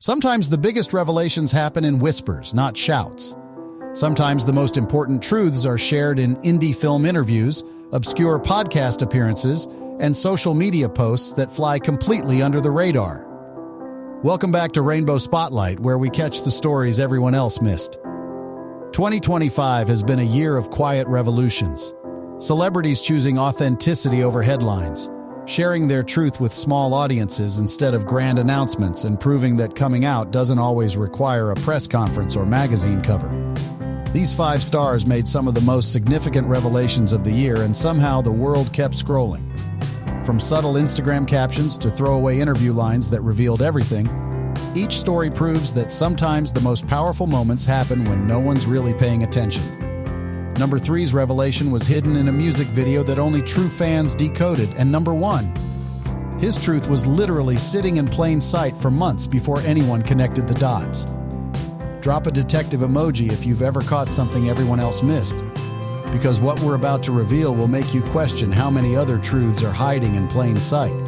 Sometimes the biggest revelations happen in whispers, not shouts. Sometimes the most important truths are shared in indie film interviews, obscure podcast appearances, and social media posts that fly completely under the radar. Welcome back to Rainbow Spotlight, where we catch the stories everyone else missed. 2025 has been a year of quiet revolutions. Celebrities choosing authenticity over headlines, sharing their truth with small audiences instead of grand announcements, and proving that coming out doesn't always require a press conference or magazine cover. These 5 stars made some of the most significant revelations of the year, and somehow the world kept scrolling. From subtle Instagram captions to throwaway interview lines that revealed everything, each story proves that sometimes the most powerful moments happen when no one's really paying attention. Number 3's revelation was hidden in a music video that only true fans decoded, and number 1. His truth was literally sitting in plain sight for months before anyone connected the dots. Drop a detective emoji if you've ever caught something everyone else missed, because what we're about to reveal will make you question how many other truths are hiding in plain sight.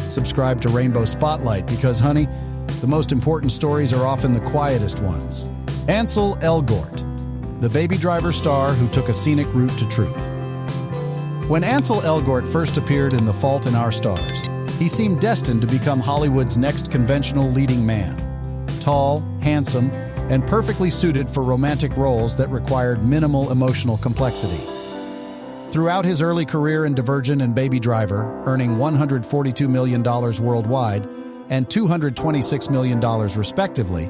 Subscribe to Rainbow Spotlight because, honey, the most important stories are often the quietest ones. Anel Elgort, the Baby Driver star who took a scenic route to truth. When Anel Elgort first appeared in The Fault in Our Stars, he seemed destined to become Hollywood's next conventional leading man. Tall, handsome, and perfectly suited for romantic roles that required minimal emotional complexity. Throughout his early career in Divergent and Baby Driver, earning $142 million worldwide and $226 million respectively,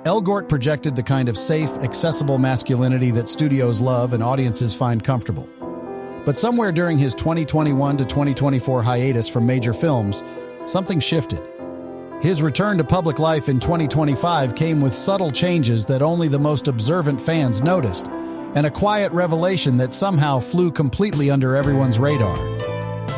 Elgort projected the kind of safe, accessible masculinity that studios love and audiences find comfortable. But somewhere during his 2021 to 2024 hiatus from major films, something shifted. His return to public life in 2025 came with subtle changes that only the most observant fans noticed, and a quiet revelation that somehow flew completely under everyone's radar.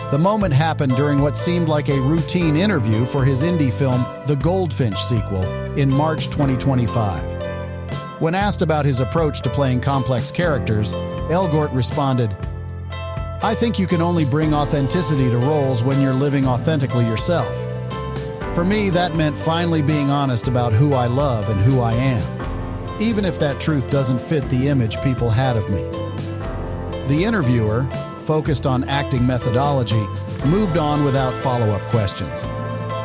The moment happened during what seemed like a routine interview for his indie film, The Goldfinch sequel, in March 2025. When asked about his approach to playing complex characters, Elgort responded, "I think you can only bring authenticity to roles when you're living authentically yourself. For me, that meant finally being honest about who I love and who I am, even if that truth doesn't fit the image people had of me." The interviewer, focused on acting methodology, moved on without follow-up questions.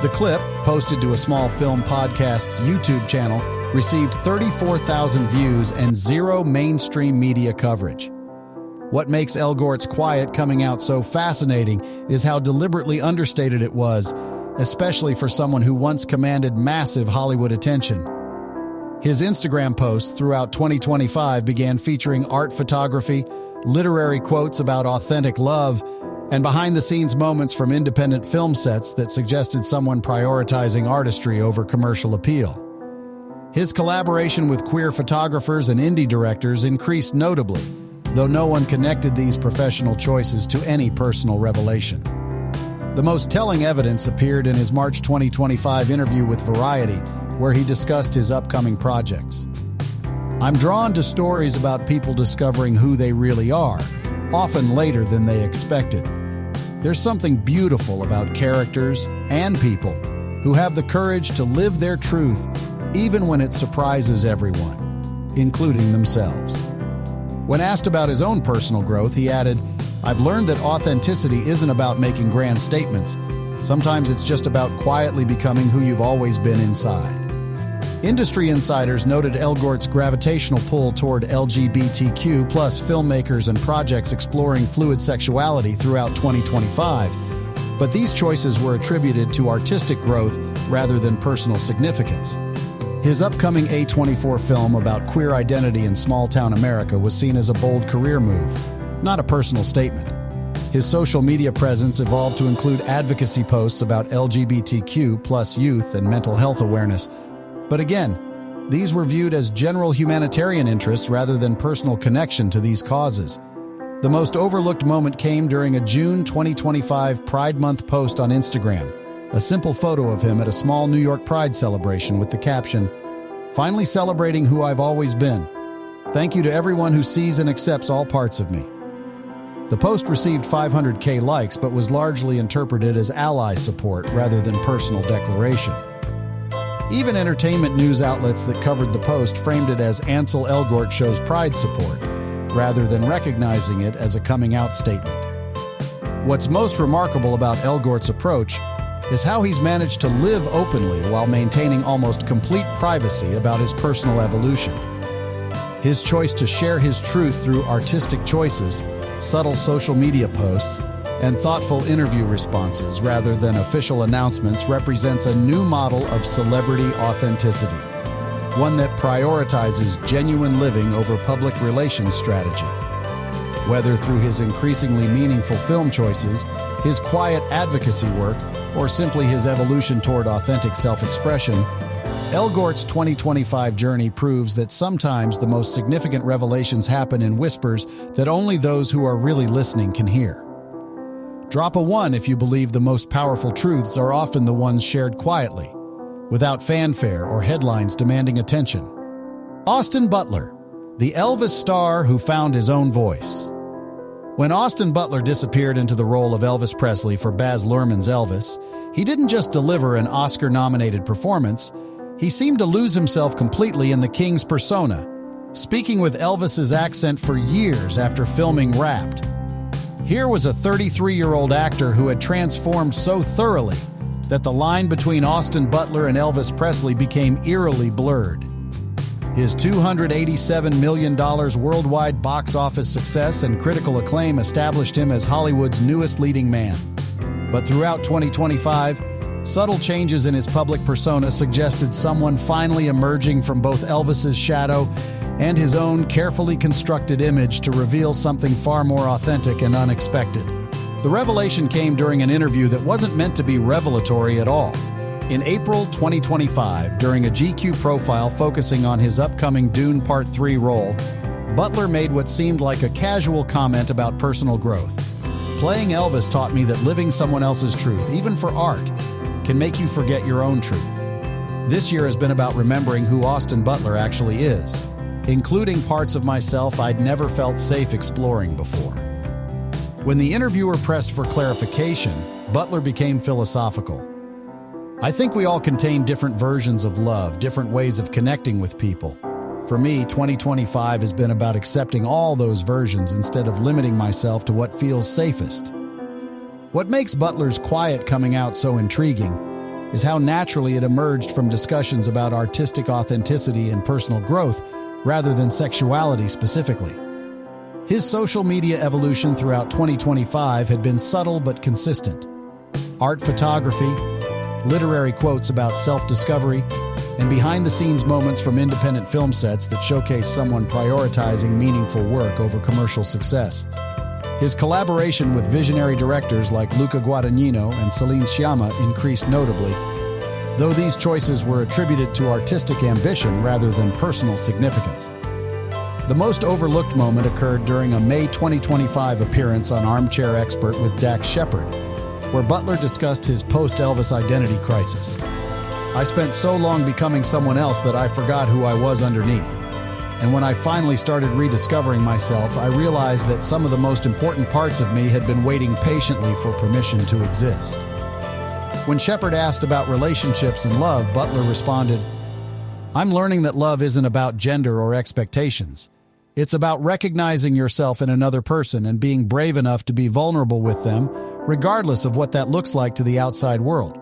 The clip, posted to a small film podcast's YouTube channel, received 34,000 views and 0 mainstream media coverage. What makes Elgort's quiet coming out so fascinating is how deliberately understated it was, especially for someone who once commanded massive Hollywood attention. His Instagram posts throughout 2025 began featuring art photography, literary quotes about authentic love, and behind-the-scenes moments from independent film sets that suggested someone prioritizing artistry over commercial appeal. His collaboration with queer photographers and indie directors increased notably, though no one connected these professional choices to any personal revelation. The most telling evidence appeared in his March 2025 interview with Variety, where he discussed his upcoming projects. "I'm drawn to stories about people discovering who they really are, often later than they expected. There's something beautiful about characters and people who have the courage to live their truth even when it surprises everyone, including themselves." When asked about his own personal growth, he added, "I've learned that authenticity isn't about making grand statements. Sometimes it's just about quietly becoming who you've always been inside." Industry insiders noted Elgort's gravitational pull toward LGBTQ+ filmmakers and projects exploring fluid sexuality throughout 2025, but these choices were attributed to artistic growth rather than personal significance. His upcoming A24 film about queer identity in small-town America was seen as a bold career move, not a personal statement. His social media presence evolved to include advocacy posts about LGBTQ+ youth and mental health awareness. But again, these were viewed as general humanitarian interests rather than personal connection to these causes. The most overlooked moment came during a June 2025 Pride Month post on Instagram, a simple photo of him at a small New York Pride celebration with the caption, "Finally celebrating who I've always been. Thank you to everyone who sees and accepts all parts of me." The post received 500K likes but was largely interpreted as ally support rather than personal declaration. Even entertainment news outlets that covered the post framed it as Anel Elgort shows pride support, rather than recognizing it as a coming-out statement. What's most remarkable about Elgort's approach is how he's managed to live openly while maintaining almost complete privacy about his personal evolution. His choice to share his truth through artistic choices, subtle social media posts, and thoughtful interview responses rather than official announcements represents a new model of celebrity authenticity, one that prioritizes genuine living over public relations strategy. Whether through his increasingly meaningful film choices, his quiet advocacy work, or simply his evolution toward authentic self-expression, Elgort's 2025 journey proves that sometimes the most significant revelations happen in whispers that only those who are really listening can hear. Drop a 1 if you believe the most powerful truths are often the ones shared quietly, without fanfare or headlines demanding attention. Austin Butler, the Elvis star who found his own voice. When Austin Butler disappeared into the role of Elvis Presley for Baz Luhrmann's Elvis, he didn't just deliver an Oscar-nominated performance, he seemed to lose himself completely in the King's persona, speaking with Elvis's accent for years after filming Wrapped. Here was a 33-year-old actor who had transformed so thoroughly that the line between Austin Butler and Elvis Presley became eerily blurred. His $287 million worldwide box office success and critical acclaim established him as Hollywood's newest leading man. But throughout 2025, subtle changes in his public persona suggested someone finally emerging from both Elvis's shadow and his own carefully constructed image to reveal something far more authentic and unexpected. The revelation came during an interview that wasn't meant to be revelatory at all. In April 2025, during a GQ profile focusing on his upcoming Dune Part 3 role, Butler made what seemed like a casual comment about personal growth. Playing Elvis taught me that living someone else's truth, even for art, can make you forget your own truth. This year has been about remembering who Austin Butler actually is, including parts of myself I'd never felt safe exploring before. When the interviewer pressed for clarification, Butler became philosophical. I think we all contain different versions of love, different ways of connecting with people. For me, 2025 has been about accepting all those versions instead of limiting myself to what feels safest. What makes Butler's quiet coming out so intriguing is how naturally it emerged from discussions about artistic authenticity and personal growth rather than sexuality specifically. His social media evolution throughout 2025 had been subtle but consistent. Art photography, literary quotes about self-discovery, and behind-the-scenes moments from independent film sets that showcase someone prioritizing meaningful work over commercial success. His collaboration with visionary directors like Luca Guadagnino and Celine Sciamma increased notably, though these choices were attributed to artistic ambition rather than personal significance. The most overlooked moment occurred during a May 2025 appearance on Armchair Expert with Dax Shepard, where Butler discussed his post-Elvis identity crisis. I spent so long becoming someone else that I forgot who I was underneath. And when I finally started rediscovering myself, I realized that some of the most important parts of me had been waiting patiently for permission to exist. When Shepard asked about relationships and love, Butler responded, "I'm learning that love isn't about gender or expectations. It's about recognizing yourself in another person and being brave enough to be vulnerable with them, regardless of what that looks like to the outside world."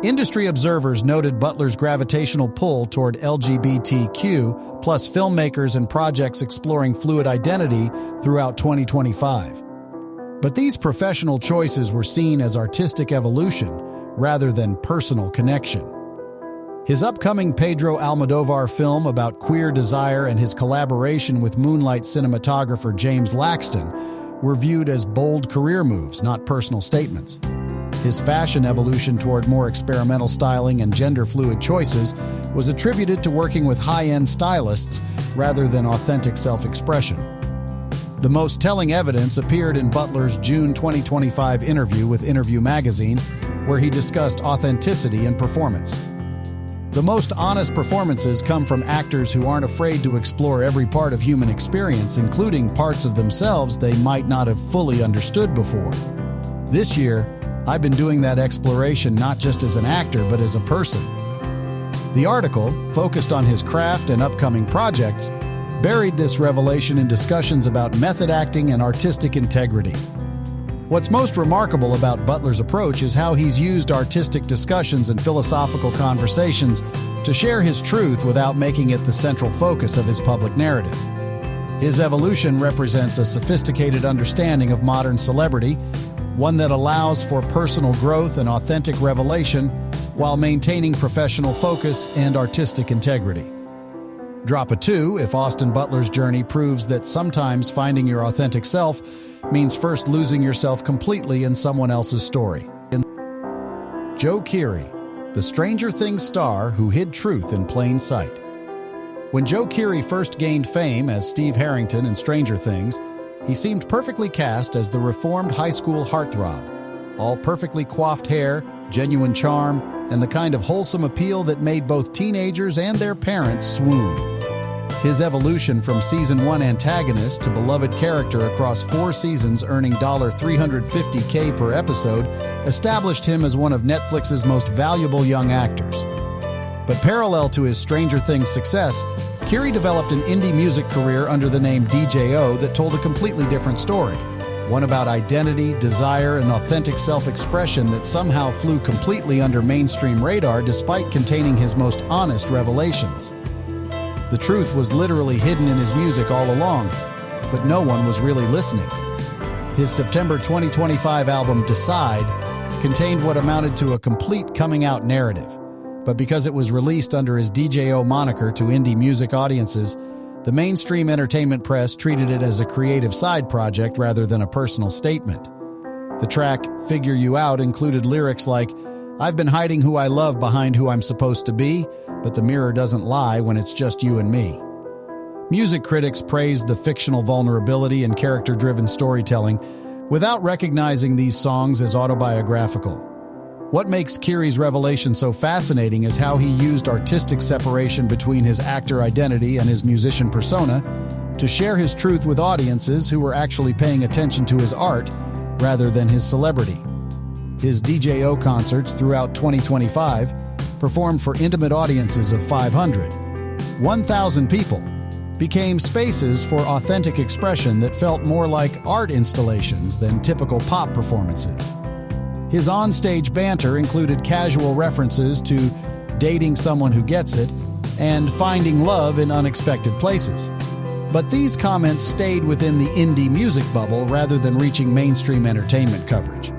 Industry observers noted Butler's gravitational pull toward LGBTQ plus filmmakers and projects exploring fluid identity throughout 2025. But these professional choices were seen as artistic evolution rather than personal connection. His upcoming Pedro Almodovar film about queer desire and his collaboration with Moonlight cinematographer James Laxton were viewed as bold career moves, not personal statements. His fashion evolution toward more experimental styling and gender-fluid choices was attributed to working with high-end stylists rather than authentic self-expression. The most telling evidence appeared in Butler's June 2025 interview with Interview magazine, where he discussed authenticity and performance. The most honest performances come from actors who aren't afraid to explore every part of human experience, including parts of themselves they might not have fully understood before. This year, I've been doing that exploration not just as an actor, but as a person. The article, focused on his craft and upcoming projects, buried this revelation in discussions about method acting and artistic integrity. What's most remarkable about Butler's approach is how he's used artistic discussions and philosophical conversations to share his truth without making it the central focus of his public narrative. His evolution represents a sophisticated understanding of modern celebrity, one that allows for personal growth and authentic revelation while maintaining professional focus and artistic integrity. Drop a 2 if Austin Butler's journey proves that sometimes finding your authentic self means first losing yourself completely in someone else's story. Joe Keery, the Stranger Things star who hid truth in plain sight. When Joe Keery first gained fame as Steve Harrington in Stranger Things, he seemed perfectly cast as the reformed high school heartthrob. All perfectly coiffed hair, genuine charm, and the kind of wholesome appeal that made both teenagers and their parents swoon. His evolution from Season 1 antagonist to beloved character across 4 seasons earning $350K per episode established him as one of Netflix's most valuable young actors. But parallel to his Stranger Things success, Keery developed an indie music career under the name DJO that told a completely different story. One about identity, desire, and authentic self-expression that somehow flew completely under mainstream radar despite containing his most honest revelations. The truth was literally hidden in his music all along, but no one was really listening. His September 2025 album, Decide, contained what amounted to a complete coming-out narrative. But because it was released under his DJO moniker to indie music audiences, the mainstream entertainment press treated it as a creative side project rather than a personal statement. The track, Figure You Out, included lyrics like, "I've been hiding who I love behind who I'm supposed to be, but the mirror doesn't lie when it's just you and me." Music critics praised the fictional vulnerability and character-driven storytelling without recognizing these songs as autobiographical. What makes Keery's revelation so fascinating is how he used artistic separation between his actor identity and his musician persona to share his truth with audiences who were actually paying attention to his art rather than his celebrity. His DJO concerts throughout 2025 performed for intimate audiences of 500. 1,000 people became spaces for authentic expression that felt more like art installations than typical pop performances. His on-stage banter included casual references to dating someone who gets it and finding love in unexpected places. But these comments stayed within the indie music bubble rather than reaching mainstream entertainment coverage.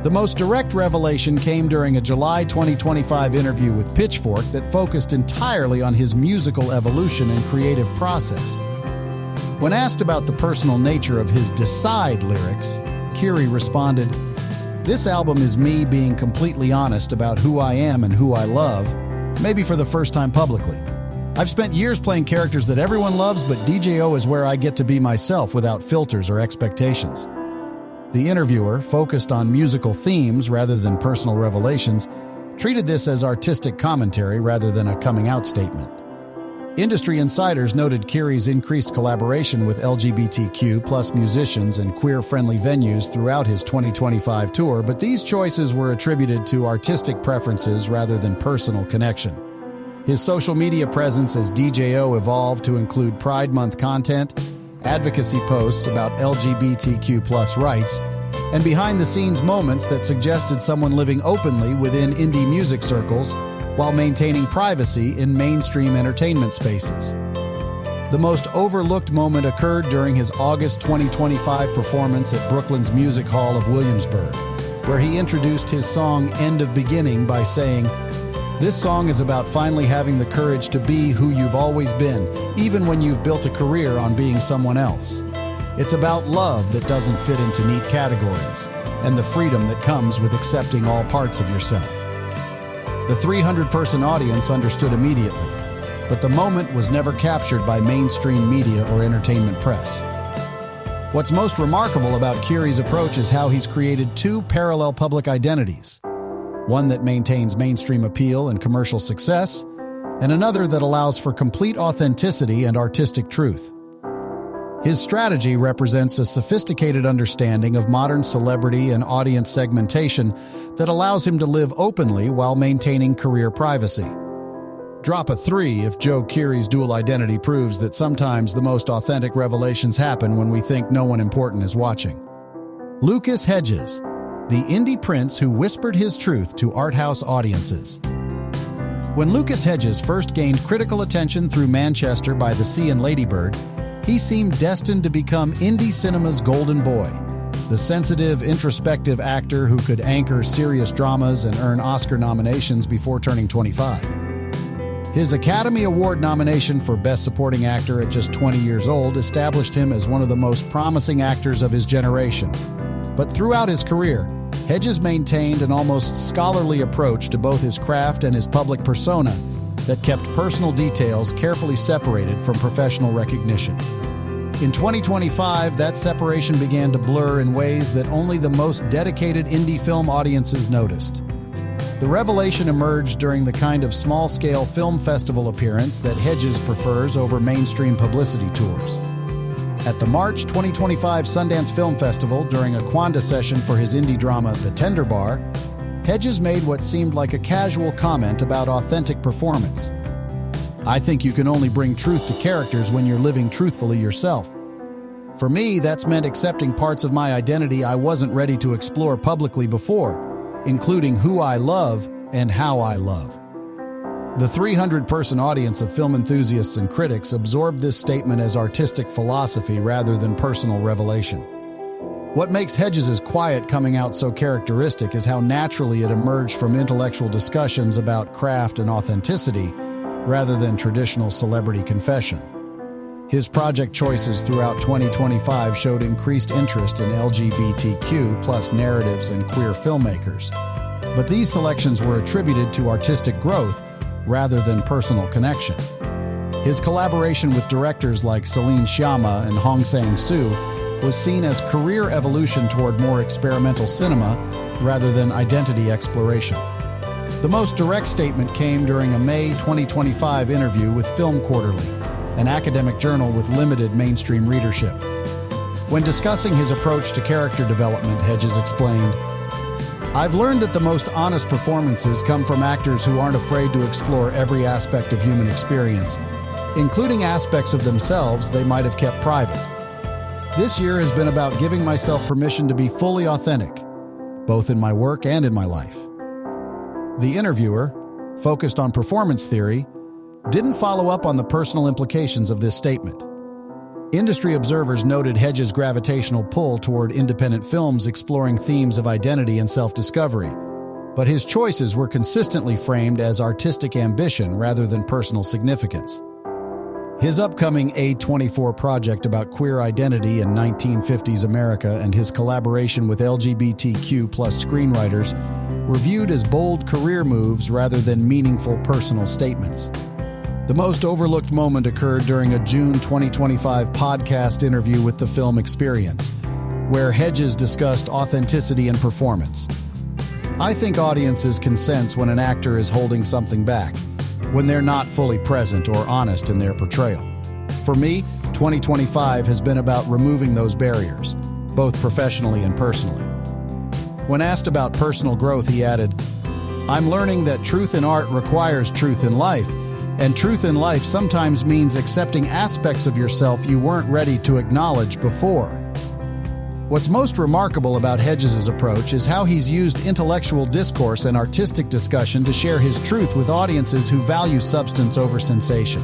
The most direct revelation came during a July 2025 interview with Pitchfork that focused entirely on his musical evolution and creative process. When asked about the personal nature of his Decide lyrics, Keery responded, "This album is me being completely honest about who I am and who I love, maybe for the first time publicly. I've spent years playing characters that everyone loves, but DJO is where I get to be myself without filters or expectations." The interviewer, focused on musical themes rather than personal revelations, treated this as artistic commentary rather than a coming-out statement. Industry insiders noted Keery's increased collaboration with LGBTQ+ musicians and queer-friendly venues throughout his 2025 tour, but these choices were attributed to artistic preferences rather than personal connection. His social media presence as DJO evolved to include Pride Month content, advocacy posts about LGBTQ+ rights, and behind-the-scenes moments that suggested someone living openly within indie music circles while maintaining privacy in mainstream entertainment spaces. The most overlooked moment occurred during his August 2025 performance at Brooklyn's Music Hall of Williamsburg, where he introduced his song End of Beginning by saying, "This song is about finally having the courage to be who you've always been, even when you've built a career on being someone else. It's about love that doesn't fit into neat categories, and the freedom that comes with accepting all parts of yourself." The 300-person audience understood immediately, but the moment was never captured by mainstream media or entertainment press. What's most remarkable about Keery's approach is how he's created 2 parallel public identities. One that maintains mainstream appeal and commercial success, and another that allows for complete authenticity and artistic truth. His strategy represents a sophisticated understanding of modern celebrity and audience segmentation that allows him to live openly while maintaining career privacy. Drop a 3 if Joe Keery's dual identity proves that sometimes the most authentic revelations happen when we think no one important is watching. Lucas Hedges, the indie prince who whispered his truth to art house audiences. When Lucas Hedges first gained critical attention through Manchester by the Sea and Lady Bird, he seemed destined to become indie cinema's golden boy, the sensitive, introspective actor who could anchor serious dramas and earn Oscar nominations before turning 25. His Academy Award nomination for Best Supporting Actor at just 20 years old established him as one of the most promising actors of his generation. But throughout his career, Hedges maintained an almost scholarly approach to both his craft and his public persona that kept personal details carefully separated from professional recognition. In 2025, that separation began to blur in ways that only the most dedicated indie film audiences noticed. The revelation emerged during the kind of small-scale film festival appearance that Hedges prefers over mainstream publicity tours. At the March 2025 Sundance Film Festival, during a Quanda session for his indie drama The Tender Bar, Hedges made what seemed like a casual comment about authentic performance. "I think you can only bring truth to characters when you're living truthfully yourself. For me, that's meant accepting parts of my identity I wasn't ready to explore publicly before, including who I love and how I love." The 300-person audience of film enthusiasts and critics absorbed this statement as artistic philosophy rather than personal revelation. What makes Hedges' quiet coming out so characteristic is how naturally it emerged from intellectual discussions about craft and authenticity rather than traditional celebrity confession. His project choices throughout 2025 showed increased interest in LGBTQ+ narratives and queer filmmakers. But these selections were attributed to artistic growth rather than personal connection. His collaboration with directors like Celine Sciamma and Hong Sang-soo was seen as career evolution toward more experimental cinema rather than identity exploration. The most direct statement came during a May 2025 interview with Film Quarterly, an academic journal with limited mainstream readership. When discussing his approach to character development, Hedges explained, "I've learned that the most honest performances come from actors who aren't afraid to explore every aspect of human experience, including aspects of themselves they might have kept private. This year has been about giving myself permission to be fully authentic, both in my work and in my life." The interviewer, focused on performance theory, didn't follow up on the personal implications of this statement. Industry observers noted Hedges' gravitational pull toward independent films exploring themes of identity and self-discovery, but his choices were consistently framed as artistic ambition rather than personal significance. His upcoming A24 project about queer identity in 1950s America and his collaboration with LGBTQ+ screenwriters were viewed as bold career moves rather than meaningful personal statements. The most overlooked moment occurred during a June 2025 podcast interview with The Film Experience, where Hedges discussed authenticity and performance. "I think audiences can sense when an actor is holding something back, when they're not fully present or honest in their portrayal. For me, 2025 has been about removing those barriers, both professionally and personally." When asked about personal growth, he added, "I'm learning that truth in art requires truth in life, and truth in life sometimes means accepting aspects of yourself you weren't ready to acknowledge before." What's most remarkable about Hedges' approach is how he's used intellectual discourse and artistic discussion to share his truth with audiences who value substance over sensation.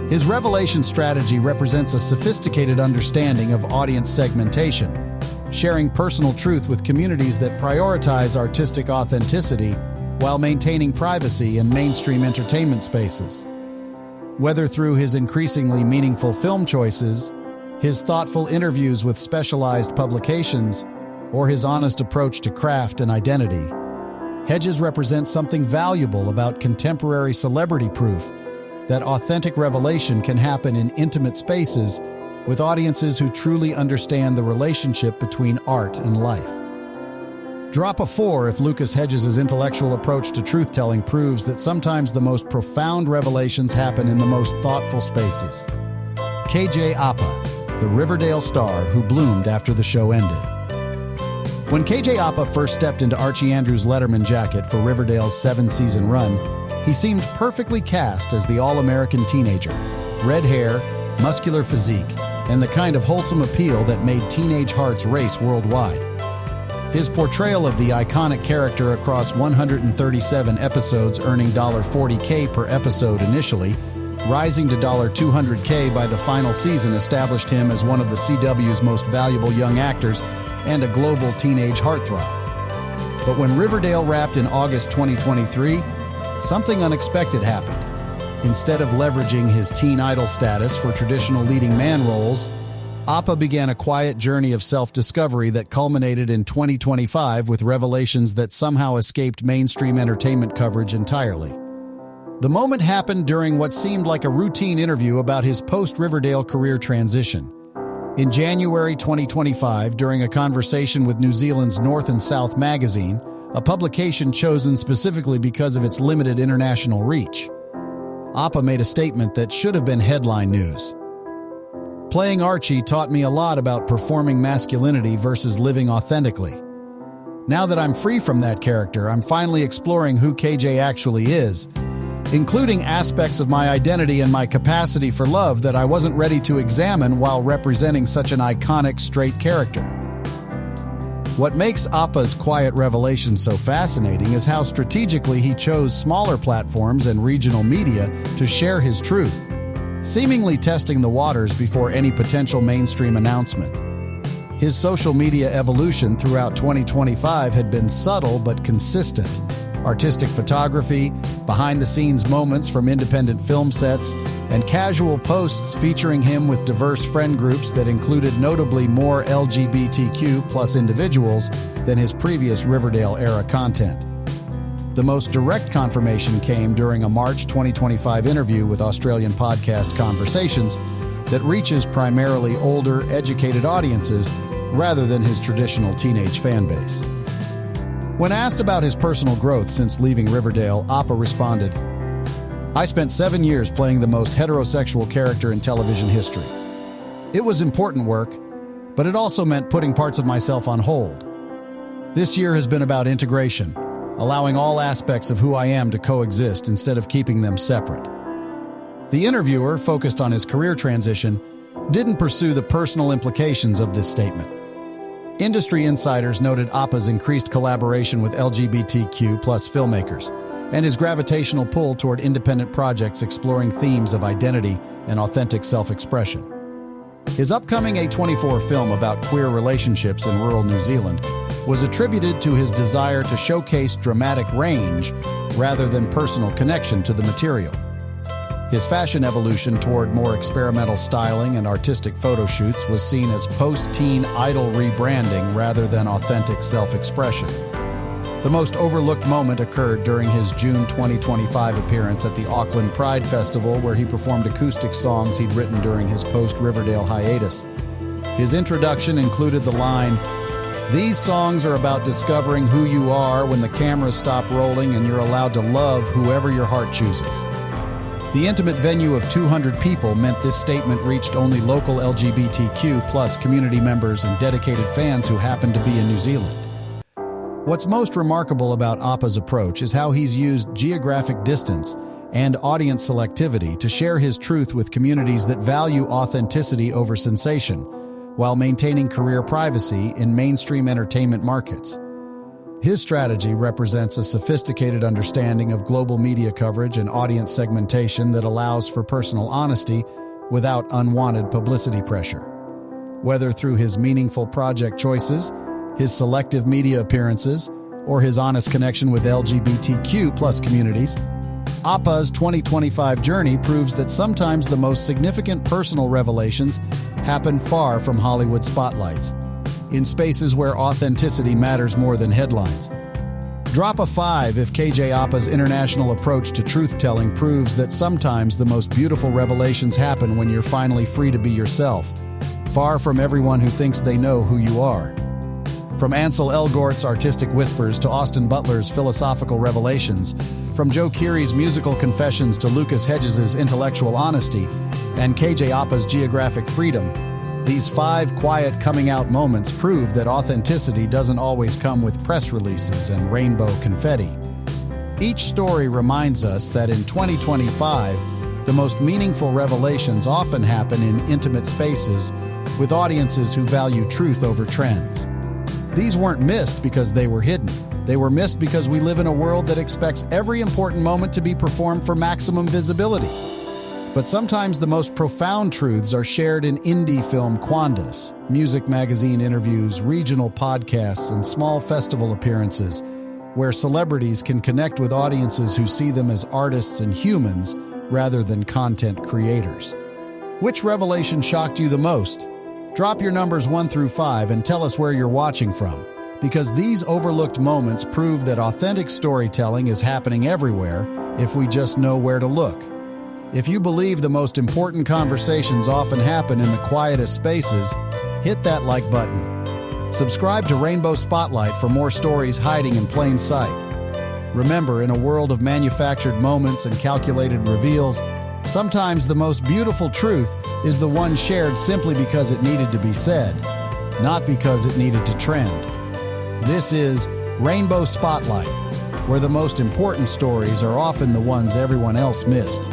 His revelation strategy represents a sophisticated understanding of audience segmentation, sharing personal truth with communities that prioritize artistic authenticity while maintaining privacy in mainstream entertainment spaces. Whether through his increasingly meaningful film choices, his thoughtful interviews with specialized publications, or his honest approach to craft and identity, Hedges represents something valuable about contemporary celebrity proof that authentic revelation can happen in intimate spaces with audiences who truly understand the relationship between art and life. Drop a 4 if Lucas Hedges' intellectual approach to truth-telling proves that sometimes the most profound revelations happen in the most thoughtful spaces. KJ Apa, the Riverdale star who bloomed after the show ended. When KJ Apa first stepped into Archie Andrews' Letterman jacket for Riverdale's 7-season run, He seemed perfectly cast as the all-American teenager, red hair, muscular physique, and the kind of wholesome appeal that made teenage hearts race worldwide. His portrayal of the iconic character across 137 episodes, earning $40K per episode initially, rising to $200K by the final season, established him as one of the CW's most valuable young actors and a global teenage heartthrob. But when Riverdale wrapped in August 2023, something unexpected happened. Instead of leveraging his teen idol status for traditional leading man roles, Appa began a quiet journey of self-discovery that culminated in 2025 with revelations that somehow escaped mainstream entertainment coverage entirely. The moment happened during what seemed like a routine interview about his post-Riverdale career transition. In January 2025, during a conversation with New Zealand's North and South magazine, a publication chosen specifically because of its limited international reach, Appa made a statement that should have been headline news. "Playing Archie taught me a lot about performing masculinity versus living authentically. Now that I'm free from that character, I'm finally exploring who KJ actually is, including aspects of my identity and my capacity for love that I wasn't ready to examine while representing such an iconic straight character." What makes Appa's quiet revelation so fascinating is how strategically he chose smaller platforms and regional media to share his truth, seemingly testing the waters before any potential mainstream announcement. His social media evolution throughout 2025 had been subtle but consistent. Artistic photography, behind-the-scenes moments from independent film sets, and casual posts featuring him with diverse friend groups that included notably more LGBTQ+ individuals than his previous Riverdale-era content. The most direct confirmation came during a March 2025 interview with Australian podcast Conversations that reaches primarily older, educated audiences rather than his traditional teenage fan base. When asked about his personal growth since leaving Riverdale, Appa responded, "I spent 7 years playing the most heterosexual character in television history. It was important work, but it also meant putting parts of myself on hold. This year has been about integration, allowing all aspects of who I am to coexist instead of keeping them separate." The interviewer, focused on his career transition, didn't pursue the personal implications of this statement. Industry insiders noted Appa's increased collaboration with LGBTQ+ filmmakers and his gravitational pull toward independent projects exploring themes of identity and authentic self-expression. His upcoming A24 film about queer relationships in rural New Zealand was attributed to his desire to showcase dramatic range rather than personal connection to the material. His fashion evolution toward more experimental styling and artistic photo shoots was seen as post-teen idol rebranding rather than authentic self-expression. The most overlooked moment occurred during his June 2025 appearance at the Auckland Pride Festival, where he performed acoustic songs he'd written during his post-Riverdale hiatus. His introduction included the line, "These songs are about discovering who you are when the cameras stop rolling and you're allowed to love whoever your heart chooses." The intimate venue of 200 people meant this statement reached only local LGBTQ+ community members and dedicated fans who happened to be in New Zealand. What's most remarkable about Appa's approach is how he's used geographic distance and audience selectivity to share his truth with communities that value authenticity over sensation, while maintaining career privacy in mainstream entertainment markets. His strategy represents a sophisticated understanding of global media coverage and audience segmentation that allows for personal honesty without unwanted publicity pressure. Whether through his meaningful project choices, his selective media appearances, or his honest connection with LGBTQ+ communities, Appa's 2025 journey proves that sometimes the most significant personal revelations happen far from Hollywood spotlights, in spaces where authenticity matters more than headlines. Drop a 5 if KJ Appa's international approach to truth-telling proves that sometimes the most beautiful revelations happen when you're finally free to be yourself, far from everyone who thinks they know who you are. From Anel Elgort's artistic whispers to Austin Butler's philosophical revelations, from Joe Keery's musical confessions to Lucas Hedges' intellectual honesty, and KJ Appa's geographic freedom, these 5 quiet coming-out moments prove that authenticity doesn't always come with press releases and rainbow confetti. Each story reminds us that in 2025, the most meaningful revelations often happen in intimate spaces with audiences who value truth over trends. These weren't missed because they were hidden. They were missed because we live in a world that expects every important moment to be performed for maximum visibility. But sometimes the most profound truths are shared in indie film quandas, music magazine interviews, regional podcasts, and small festival appearances, where celebrities can connect with audiences who see them as artists and humans rather than content creators. Which revelation shocked you the most? Drop your numbers 1 through 5 and tell us where you're watching from, because these overlooked moments prove that authentic storytelling is happening everywhere if we just know where to look. If you believe the most important conversations often happen in the quietest spaces, hit that like button. Subscribe to Rainbow Spotlight for more stories hiding in plain sight. Remember, in a world of manufactured moments and calculated reveals, sometimes the most beautiful truth is the one shared simply because it needed to be said, not because it needed to trend. This is Rainbow Spotlight, where the most important stories are often the ones everyone else missed.